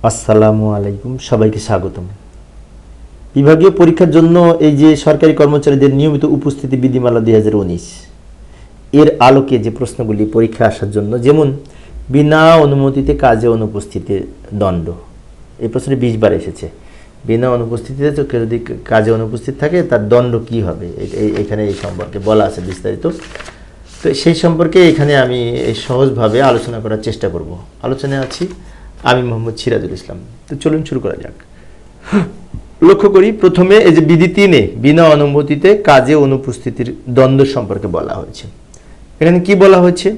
আসসালামু আলাইকুম, সবাইকে স্বাগতম। বিভাগীয় পরীক্ষার জন্য এই যে সরকারি কর্মচারীদের নিয়মিত উপস্থিতি বিধিমালা 2019 এর আলোকে যে প্রশ্নগুলি পরীক্ষা আসার জন্য, যেমন বিনা অনুমতিতে কাজে অনুপস্থিতির দণ্ড, এই প্রশ্নটি 20 বার এসেছে। বিনা অনুপস্থিতিতে তো কেউ যদি কাজে অনুপস্থিত থাকে তার দণ্ড কি হবে, এখানে এই সম্পর্কে বলা আছে বিস্তারিত। তো সেই সম্পর্কে এখানে আমি এই সহজভাবে আলোচনা করার চেষ্টা করব। আলোচনায় আছি আমি মোহাম্মদ সিরাজুল ইসলাম। তো চলুন শুরু করা যাক। লক্ষ্য করি প্রথমে এই যে বিধি 3-এ বিনা অনুমতিতে কাজে অনুপস্থিতির দ্বন্দ্ব সম্পর্কে বলা হয়েছে। এখানে কি বলা হয়েছে?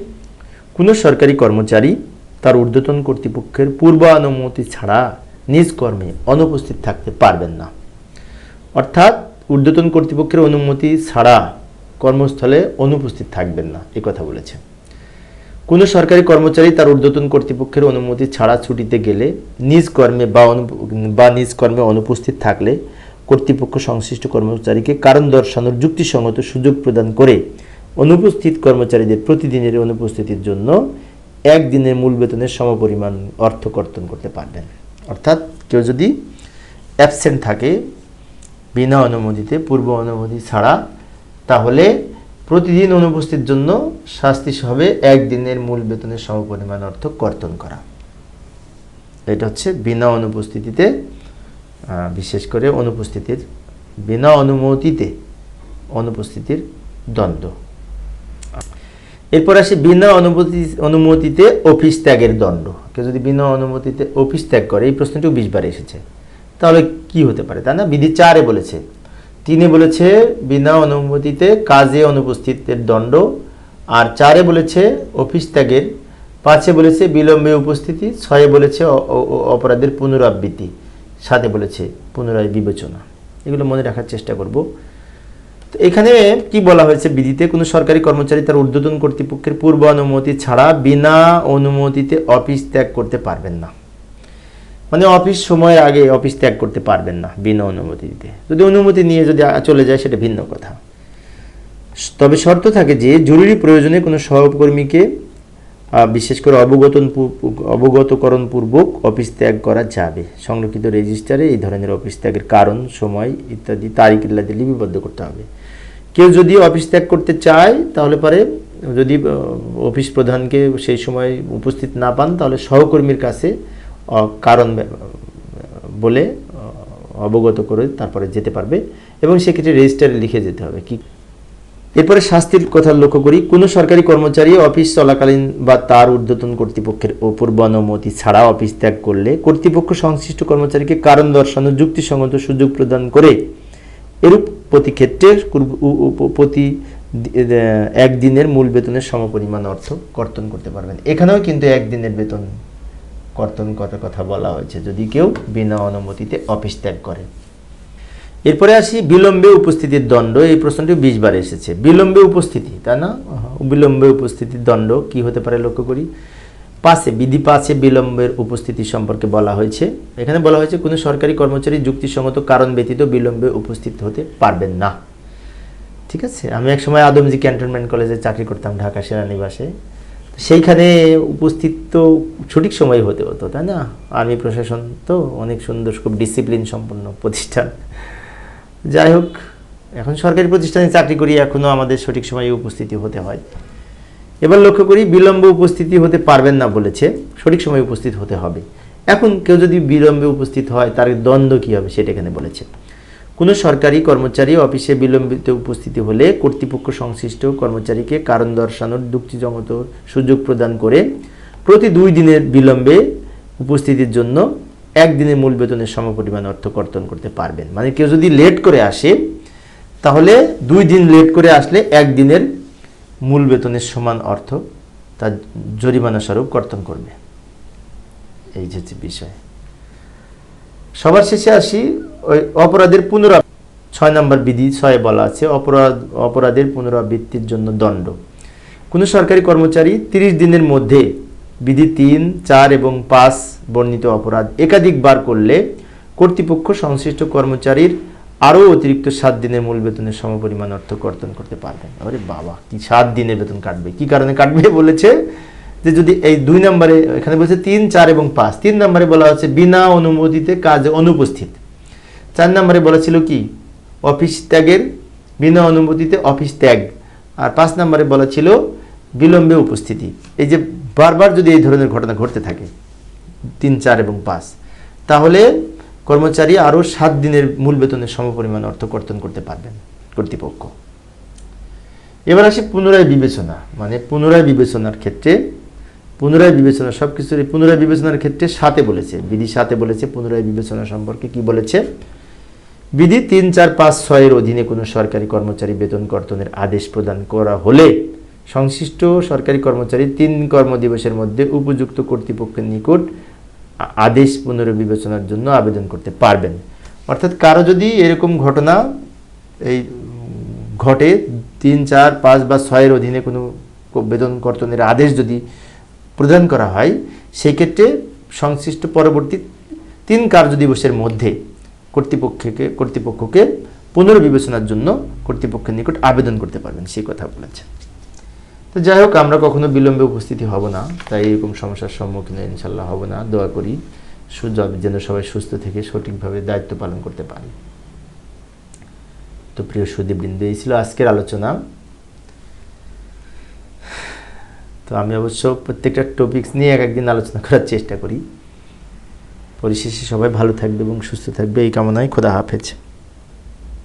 কোনো সরকারি কর্মচারী তার ঊর্ধ্বতন কর্তৃপক্ষের পূর্ব অনুমতি ছাড়া নিজ কর্মে অনুপস্থিত থাকতে পারবেন না। অর্থাৎ ঊর্ধ্বতন কর্তৃপক্ষের অনুমতি ছাড়া কর্মস্থলে অনুপস্থিত থাকবেন না, এই কথা বলেছে। কোনো সরকারি কর্মচারী তার ঊর্ধ্বতন কর্তৃপক্ষের অনুমতি ছাড়া ছুটিতে গেলে নিজ কর্মে অনুপস্থিত থাকলে কর্তৃপক্ষ সংশ্লিষ্ট কর্মচারীকে কারণ দর্শানোর যুক্তিসঙ্গত সুযোগ প্রদান করে অনুপস্থিত কর্মচারীদের প্রতিদিনের অনুপস্থিতির জন্য একদিনের মূল বেতনের সমপরিমাণ অর্থ কর্তন করতে পারবেন। অর্থাৎ কেউ যদি অ্যাবসেন্ট থাকে বিনা অনুমতিতে, পূর্ব অনুমতি ছাড়া, তাহলে প্রতিদিন অনুপস্থিত জন্য শাস্তি হবে একদিনের মূল বেতনের সমপরিমাণ অর্থ কর্তন করা। এটা হচ্ছে বিনা অনুপস্থিতিতে, বিশেষ করে বিনা অনুমতিতে অনুপস্থিতির দ্বন্দ্ব। এরপর আসে বিনা অনুমতিতে অফিস ত্যাগের দণ্ড। কেউ যদি বিনা অনুমতিতে অফিস ত্যাগ করে, এই প্রশ্নটিও 20 বার এসেছে, তাহলে কি হতে পারে, তা না? বিধি 4-এ বলেছে, 3-এ বলেছে বিনা অনুমতিতে কাজে অনুপস্থিতের দণ্ড, আর 4-এ বলেছে অফিস ত্যাগের, 5-এ বলেছে বিলম্বে উপস্থিতি, 6-এ বলেছে অপরাধের পুনরাবৃত্তি, 7-এ বলেছে পুনরায় বিবেচনা। এগুলো মনে রাখার চেষ্টা করব। তো এখানে কি বলা হয়েছে বিধিতে? কোনো সরকারি কর্মচারী তার ঊর্ধ্বতন কর্তৃপক্ষের পূর্ব অনুমতি ছাড়া বিনা অনুমতিতে অফিস ত্যাগ করতে পারবেন না। মানে অফিস সময়ের আগে অফিস ত্যাগ করতে পারবেন না বিনা অনুমতি দিতে। যদি অনুমতি নিয়ে যদি চলে যায় সেটা ভিন্ন কথা। তবে শর্ত থাকে যে জরুরি প্রয়োজনে কোনো সহকর্মীকে বিশেষ করে অবগতকরণ পূর্বক অফিস ত্যাগ করা যাবে। সংরক্ষিত রেজিস্টারে এই ধরনের অফিস ত্যাগের কারণ, সময় ইত্যাদি তারিখ ইত্যাদি লিপিবদ্ধ করতে হবে। কেউ যদি অফিস ত্যাগ করতে চায় তাহলে পারে, যদি অফিস প্রধানকে সেই সময় উপস্থিত না পান তাহলে সহকর্মীর কাছে কারণ বলে অবগত করে তারপরে যেতে পারবে, এবং সেক্ষেত্রে রেজিস্টারে লিখে যেতে হবে। কি এরপরে শাস্তির কথা লক্ষ্য করি। কোনো সরকারি কর্মচারী অফিস চলাকালীন বা তার ঊর্ধ্বতন কর্তৃপক্ষের পূর্ব অনুমতি ছাড়া অফিস ত্যাগ করলে কর্তৃপক্ষ সংশ্লিষ্ট কর্মচারীকে কারণ দর্শানোর যুক্তিসঙ্গত সুযোগ প্রদান করে এরূপ প্রতি ক্ষেত্রে প্রতি একদিনের মূল বেতনের সমপরিমাণ অর্থ কর্তন করতে পারবেন। এখানেও কিন্তু একদিনের বেতন কর্তন করার কথা বলা হয়েছে যদি কেউ বিনা অনুমতিতে অফিস ত্যাগ করে। এরপরে আসি বিলম্বে উপস্থিতির দণ্ড। এই প্রশ্নটি 20 বার এসেছে। বিলম্বে উপস্থিতি, তাই না? বিলম্বে উপস্থিতির দণ্ড কি হতে পারে লক্ষ্য করি। বিধি 5-এ বিলম্বের উপস্থিতি সম্পর্কে বলা হয়েছে। এখানে বলা হয়েছে কোনো সরকারি কর্মচারী যুক্তিসঙ্গত কারণ ব্যতীত বিলম্বে উপস্থিত হতে পারবেন না। ঠিক আছে? আমি একসময় আদমজি ক্যান্টনমেন্ট কলেজে চাকরি করতাম ঢাকা সেনানিবাসে। সেইখানে উপস্থিত তো সঠিক সময় হতে হতো, তাই না? আর্মি প্রশাসন তো অনেক সুন্দর, খুব ডিসিপ্লিন সম্পন্ন প্রতিষ্ঠান। যাই হোক, এখন সরকারি প্রতিষ্ঠানে চাকরি করি, এখনও আমাদের সঠিক সময়ে উপস্থিতি হতে হয়। এবার লক্ষ্য করি বিলম্বে উপস্থিতি হতে পারবেন না বলেছে, সঠিক সময়ে উপস্থিত হতে হবে। এখন কেউ যদি বিলম্বে উপস্থিত হয় তার দ্বন্দ্ব কী হবে সেটা এখানে বলেছে। কোনো সরকারি কর্মচারী অফিসে বিলম্বিত উপস্থিতি হলে কর্তৃপক্ষ সংশ্লিষ্ট কর্মচারীকে কারণ দর্শানোর যুক্তিসঙ্গত সুযোগ প্রদান করে প্রতি 2 দিনের বিলম্বে উপস্থিতির জন্য একদিনের মূল বেতনের সমপরিমাণ অর্থ কর্তন করতে পারবেন। মানে কেউ যদি লেট করে আসে তাহলে 2 দিন লেট করে আসলে একদিনের মূল বেতনের সমান অর্থ তার জরিমানা স্বরূপ কর্তন করবে। এই যে বিষয়। সবার শেষে আসি ওই অপরাধের পুনরাবৃত্তি। 6 নম্বর বিধি 6-এ বলা আছে অপরাধের পুনরাবৃত্তির জন্য দণ্ড। কোনো সরকারি কর্মচারী 30 দিনের মধ্যে বিধি 3, 4 এবং 5 বর্ণিত অপরাধ একাধিকবার করলে কর্তৃপক্ষ সংশ্লিষ্ট কর্মচারীর আরও অতিরিক্ত 7 দিনের মূল বেতনের সমপরিমাণ অর্থ কর্তন করতে পারবেন। আরে বাবা, কি 7 দিনের বেতন কাটবে? কি কারণে কাটবে বলেছে? যে যদি এই 2 নম্বরে এখানে বলছে 3, 4 এবং 5, 3 নম্বরে বলা হচ্ছে বিনা অনুমতিতে কাজে অনুপস্থিত, 4 নম্বরে বলা ছিল কি অফিস ত্যাগের বিনা অনুমতিতে অফিস ত্যাগ, আর 5 নম্বরে বলা ছিল বিলম্বে উপস্থিতি। এই যে বারবার যদি এই ধরনের ঘটনা ঘটতে থাকে 3, 4 এবং 5, তাহলে কর্মচারী আরও 7 দিনের মূল বেতনের সমপরিমাণ অর্থ কর্তন করতে পারবেন কর্তৃপক্ষ। এবার আসি পুনরায় বিবেচনা, মানে পুনরায় বিবেচনার ক্ষেত্রে পুনরায় বিবেচনা সব কিছুর পুনরায় বিবেচনার ক্ষেত্রে 7-এ বলেছে, বিধি 7-এ বলেছে পুনরায় বিবেচনা সম্পর্কে কি বলেছে। বিধি 3, 4, 5, 6 এর অধীনে কোনো সরকারি কর্মচারী বেতন কর্তনের আদেশ প্রদান করা হলে সংশ্লিষ্ট সরকারি কর্মচারী 3 কর্মদিবসের মধ্যে উপযুক্ত কর্তৃপক্ষের নিকট আদেশ পুনর্বিবেচনার জন্য আবেদন করতে পারবেন। অর্থাৎ কারো যদি এরকম ঘটনা এই ঘটে 3, 4, 5 বা 6 এর অধীনে কোনো বেতন কর্তনের আদেশ যদি প্রদান করা হয়, সেই ক্ষেত্রে সংশ্লিষ্ট পরবর্তী 3 কার্যদিবসের মধ্যে কর্তৃপক্ষকে পুনর্বিবেচনার জন্য কর্তৃপক্ষের নিকট আবেদন করতে পারবেন, সেই কথা বলেছে। তো যাই হোক, আমরা কখনো বিলম্বে উপস্থিতি হব না, তাই এরকম সমস্যার সম্মুখীন ইনশাল্লাহ হব না। দোয়া করি যেন সবাই সুস্থ থেকে সঠিকভাবে দায়িত্ব পালন করতে পারে। তো প্রিয় সুধীবৃন্দ, এই ছিল আজকের আলোচনা। তো আমি অবশ্য প্রত্যেকটা টপিকস নিয়ে একদিন আলোচনা করার চেষ্টা করি। পরিশেষে সবাই ভালো থাকবে এবং সুস্থ থাকবে এই কামনায়। খোদা হাফেজ।